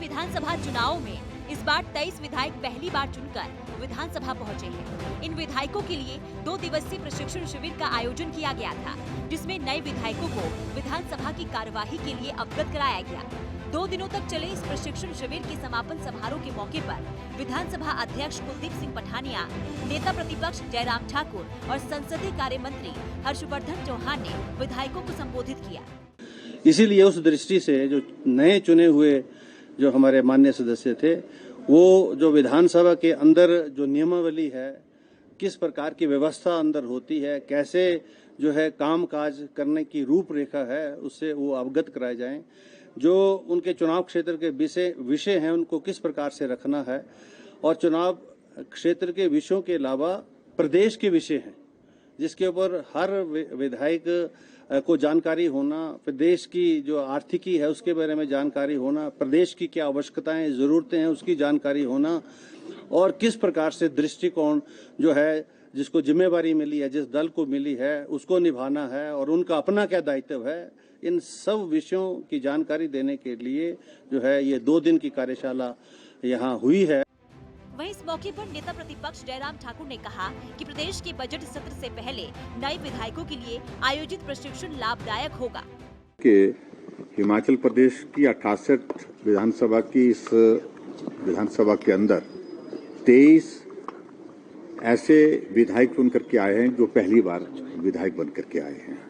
विधानसभा चुनाव में इस बार 23 विधायक पहली बार चुनकर विधानसभा पहुंचे हैं। इन विधायकों के लिए 2 दिवसीय प्रशिक्षण शिविर का आयोजन किया गया था, जिसमें नए विधायकों को विधानसभा की कार्यवाही के लिए अवगत कराया गया। 2 दिनों तक चले इस प्रशिक्षण शिविर के समापन समारोह के मौके पर विधानसभा अध्यक्ष कुलदीप सिंह पठानिया, नेता प्रतिपक्ष जयराम ठाकुर और संसदीय कार्य मंत्री हर्षवर्धन चौहान ने विधायकों को संबोधित किया। इसीलिए उस दृष्टि से जो नए चुने हुए जो हमारे माननीय सदस्य थे, वो जो विधानसभा के अंदर जो नियमावली है, किस प्रकार की व्यवस्था अंदर होती है, कैसे जो है काम काज करने की रूपरेखा है, उससे वो अवगत कराए जाएं। जो उनके चुनाव क्षेत्र के विषय हैं, उनको किस प्रकार से रखना है, और चुनाव क्षेत्र के विषयों के अलावा प्रदेश के विषय हैं, जिसके ऊपर हर विधायक को जानकारी होना, प्रदेश की जो आर्थिकी है उसके बारे में जानकारी होना, प्रदेश की क्या आवश्यकताएं ज़रूरतें हैं उसकी जानकारी होना, और किस प्रकार से दृष्टिकोण जो है, जिसको जिम्मेवारी मिली है, जिस दल को मिली है, उसको निभाना है और उनका अपना क्या दायित्व है, इन सब विषयों की जानकारी देने के लिए जो है ये 2 दिन की कार्यशाला यहाँ हुई है। वहीं इस मौके पर नेता प्रतिपक्ष जयराम ठाकुर ने कहा कि प्रदेश के बजट सत्र से पहले नए विधायकों के लिए आयोजित प्रशिक्षण लाभदायक होगा। कि हिमाचल प्रदेश की 68 विधानसभा की इस विधानसभा के अंदर 23 ऐसे विधायक चुन करके आए हैं जो पहली बार विधायक बन करके आए हैं।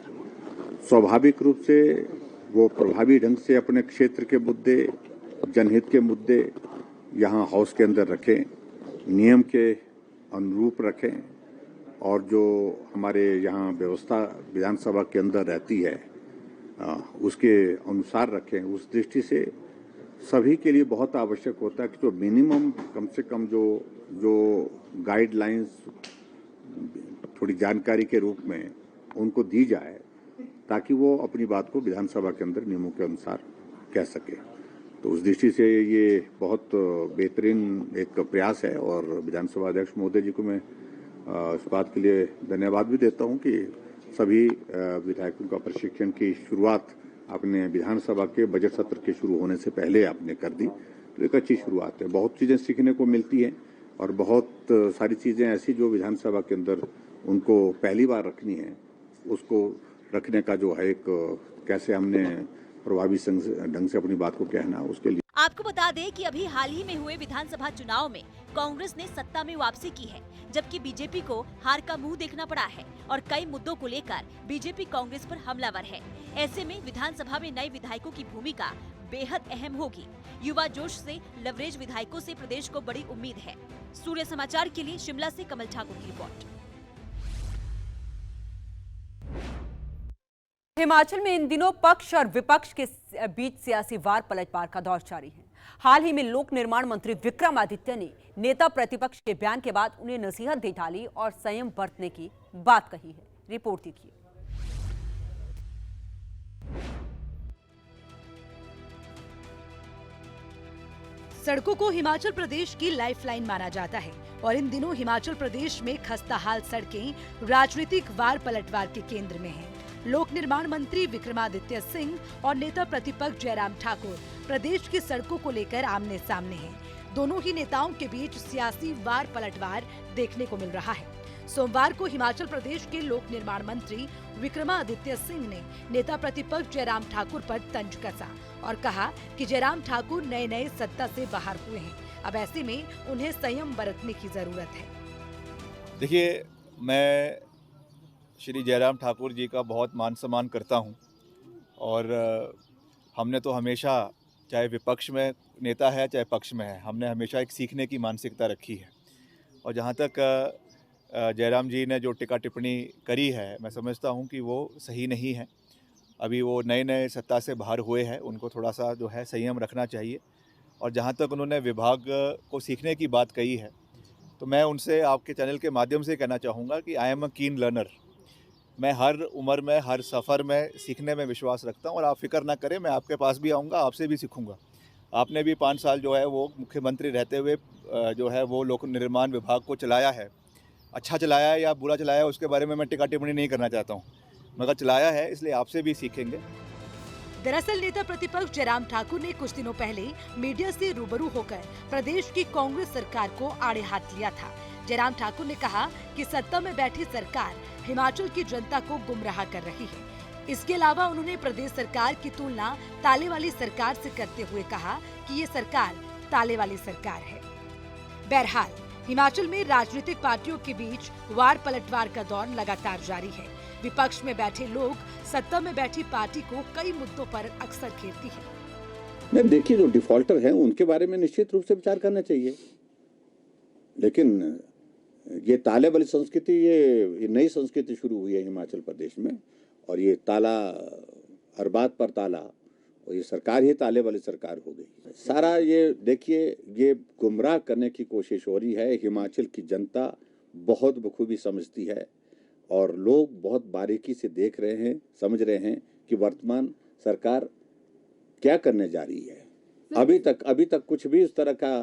स्वाभाविक रूप से वो प्रभावी ढंग से अपने क्षेत्र के मुद्दे, जनहित के मुद्दे यहाँ हाउस के अंदर रखें, नियम के अनुरूप रखें, और जो हमारे यहाँ व्यवस्था विधानसभा के अंदर रहती है उसके अनुसार रखें। उस दृष्टि से सभी के लिए बहुत आवश्यक होता है कि जो मिनिमम कम से कम जो गाइडलाइंस थोड़ी जानकारी के रूप में उनको दी जाए, ताकि वो अपनी बात को विधानसभा के अंदर नियमों के अनुसार कह सके। तो उस दृष्टि से ये बहुत बेहतरीन एक प्रयास है, और विधानसभा अध्यक्ष महोदय जी को मैं इस बात के लिए धन्यवाद भी देता हूं कि सभी विधायकों का प्रशिक्षण की शुरुआत अपने विधानसभा के बजट सत्र के शुरू होने से पहले आपने कर दी। तो एक अच्छी शुरुआत है। बहुत चीजें सीखने को मिलती हैं, और बहुत सारी चीजें ऐसी जो विधानसभा के अंदर उनको पहली बार रखनी है, उसको रखने का जो है एक कैसे हमने प्रभावी ढंग से अपनी बात को कहना, उसके लिए। आपको बता दें कि अभी हाल ही में हुए विधानसभा चुनाव में कांग्रेस ने सत्ता में वापसी की है, जबकि बीजेपी को हार का मुंह देखना पड़ा है और कई मुद्दों को लेकर बीजेपी कांग्रेस पर हमलावर है। ऐसे में विधानसभा में नए विधायकों की भूमिका बेहद अहम होगी। युवा जोश से लवरेज विधायकों से प्रदेश को बड़ी उम्मीद है। सूर्य समाचार के लिए शिमला से कमल ठाकुर की रिपोर्ट। हिमाचल में इन दिनों पक्ष और विपक्ष के बीच सियासी वार पलटवार का दौर जारी है। हाल ही में लोक निर्माण मंत्री विक्रमादित्य ने नेता प्रतिपक्ष के बयान के बाद उन्हें नसीहत दे डाली और संयम बरतने की बात कही है। रिपोर्ट देखिए। सड़कों को हिमाचल प्रदेश की लाइफलाइन माना जाता है, और इन दिनों हिमाचल प्रदेश में खस्ताहाल सड़कें राजनीतिक वार पलटवार के केंद्र में हैं। लोक निर्माण मंत्री विक्रमादित्य सिंह और नेता प्रतिपक्ष जयराम ठाकुर प्रदेश की सड़कों को लेकर आमने सामने हैं। दोनों ही नेताओं के बीच सियासी वार पलटवार देखने को मिल रहा है। सोमवार को हिमाचल प्रदेश के लोक निर्माण मंत्री विक्रमादित्य सिंह ने नेता प्रतिपक्ष जयराम ठाकुर पर तंज कसा और कहा कि जयराम ठाकुर नए सत्ता से बाहर हुए हैं, अब ऐसे में उन्हें संयम बरतने की जरूरत है। देखिए, मैं श्री जयराम ठाकुर जी का बहुत मान सम्मान करता हूं, और हमने तो हमेशा, चाहे विपक्ष में नेता है चाहे पक्ष में है, हमने हमेशा एक सीखने की मानसिकता रखी है। और जहां तक जयराम जी ने जो टिक्का टिप्पणी करी है, मैं समझता हूं कि वो सही नहीं है। अभी वो नए सत्ता से बाहर हुए हैं, उनको थोड़ा सा जो है संयम रखना चाहिए। और जहां तक उन्होंने विभाग को सीखने की बात कही है, तो मैं उनसे आपके चैनल के माध्यम से कहना चाहूँगा कि आई एम अ कीन लर्नर। मैं हर उम्र में, हर सफ़र में सीखने में विश्वास रखता हूँ, और आप फिक्र ना करें, मैं आपके पास भी आऊँगा, आपसे भी सीखूँगा। आपने भी 5 साल जो है वो मुख्यमंत्री रहते हुए जो है वो लोक निर्माण विभाग को चलाया है। अच्छा चलाया है या बुरा चलाया है, उसके बारे में मैं टिक्का टिप्पणी नहीं करना चाहता हूँ, मगर चलाया है, इसलिए आपसे भी सीखेंगे। दरअसल नेता प्रतिपक्ष जयराम ठाकुर ने कुछ दिनों पहले मीडिया से रूबरू होकर प्रदेश की कांग्रेस सरकार को आड़े हाथ लिया था। जयराम ठाकुर ने कहा कि सत्ता में बैठी सरकार हिमाचल की जनता को गुमराह कर रही है। इसके अलावा उन्होंने प्रदेश सरकार की तुलना ताले वाली सरकार से करते हुए कहा कि ये सरकार ताले वाली सरकार है। बहरहाल हिमाचल में राजनीतिक पार्टियों के बीच वार पलटवार का दौर लगातार जारी है। विपक्ष में बैठे लोग सत्ता में बैठी पार्टी को कई मुद्दों पर अक्सर घेरती है। नहीं, देखिए, जो डिफॉल्टर हैं उनके बारे में निश्चित रूप से विचार करना चाहिए, लेकिन ये ताले वाली संस्कृति, ये नई संस्कृति शुरू हुई है हिमाचल प्रदेश में, और ये ताला, हर बात पर ताला, और ये सरकार ही ताले वाली सरकार हो गई। सारा ये देखिए, ये गुमराह करने की कोशिश हो रही है। हिमाचल की जनता बहुत बखूबी समझती है और लोग बहुत बारीकी से देख रहे हैं, समझ रहे हैं कि वर्तमान सरकार क्या करने जा रही है। अभी तक कुछ भी इस तरह का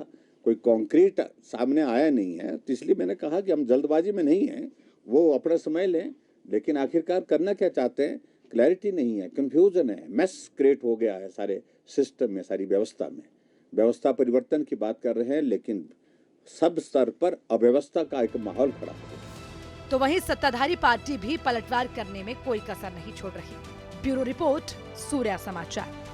कोई कॉन्क्रीट सामने आया नहीं है, तो इसलिए मैंने कहा कि हम जल्दबाजी में नहीं हैं, वो अपना समय लें, लेकिन आखिरकार करना क्या चाहते हैं, क्लैरिटी नहीं है, कंफ्यूजन है, मेस क्रिएट हो गया है सारे सिस्टम में, सारी व्यवस्था में। व्यवस्था परिवर्तन की बात कर रहे हैं, लेकिन सब स्तर पर अव्यवस्था का एक माहौल खड़ा है। तो वहीं सत्ताधारी पार्टी भी पलटवार करने में कोई कसर नहीं छोड़ रही। ब्यूरो रिपोर्ट, सूर्या समाचार।